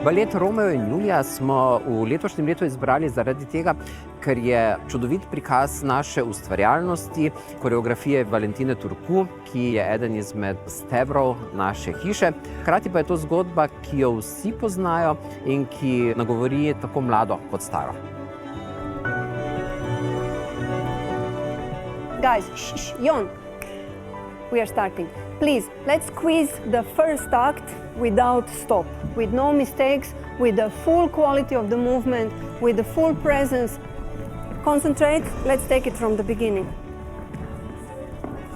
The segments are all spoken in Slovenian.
Balet Romeo in Julija smo v letošnjem letu izbrali zaradi tega, ker je čudovit prikaz naše ustvarjalnosti, koreografije Valentine Turku, ki je eden izmed stebrov naše hiše. Hkrati pa je to zgodba, ki jo vsi poznajo in ki nagovori tako mlado kot staro. Guys, Jon, we are starting. Please, let's squeeze the first act without stop, with no mistakes, with the full quality of the movement, with the full presence. Concentrate, let's take it from the beginning.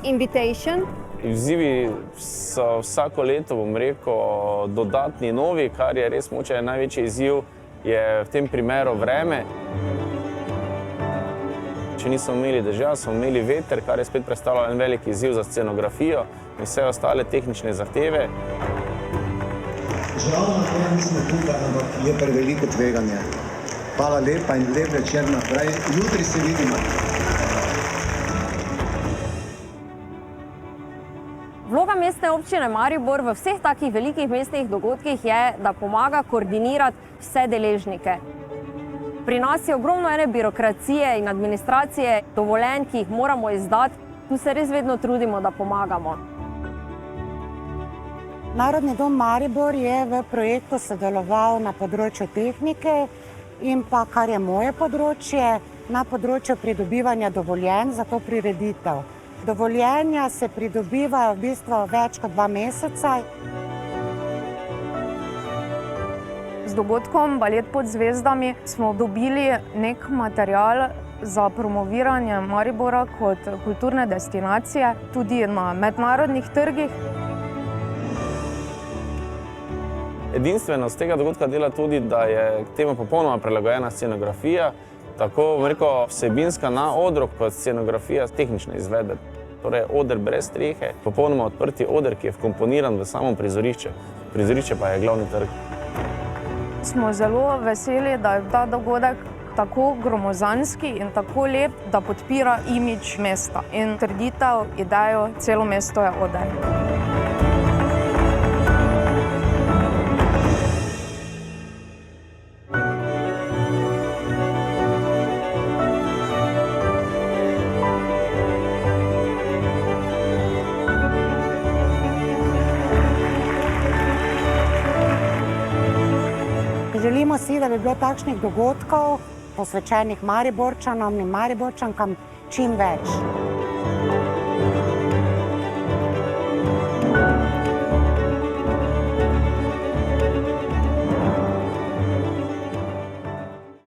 Invitation. Izzivi so vsako leto, bom rekel, dodatni, novi, kar je res mogoče največji izziv, je v tem primeru vreme. Če nismo imeli dežja, smo imeli veter, kar je spet predstavljalo en velik izziv za scenografijo in vse ostale tehnične zahteve. Žal na to nismo tukaj, ampak je preveliko tveganje. Hvala lepa in lep večer naprej. Jutri se vidimo. Vloga Mestne občine Maribor v vseh takih velikih mestnih dogodkih je, da pomaga koordinirati vse deležnike. Pri nas je ogromno ene birokracije in administracije, dovoljenj, ki jih moramo izdati. Tu se res vedno trudimo, da pomagamo. Narodni dom Maribor je v projektu sodeloval na področju tehnike in pa, kar je moje področje, na področju pridobivanja dovoljenj za to prireditev. Dovoljenja se pridobivajo v bistvu več kot 2 meseca. Z dogodkom Balet pod zvezdami smo dobili nek material za promoviranje Maribora kot kulturne destinacije, tudi na mednarodnih trgih. Edinstvenost tega dogodka dela tudi, da je temu popolnoma prilagojena scenografija, tako vsebinska na odru kot scenografija tehnične izvedbe. Torej oder brez strehe, popolnoma odprti oder, ki je vkomponiran v samo prizorišče. Prizorišče pa je glavni trg. Smo zelo veseli, da je ta dogodek tako gromozanski in tako lep, da podpira imidž mesta in trditev, idejo, celo mesto je oder. Želimo si, da bi bilo takšnih dogodkov posvečenih Mariborčanom in Mariborčankam čim več.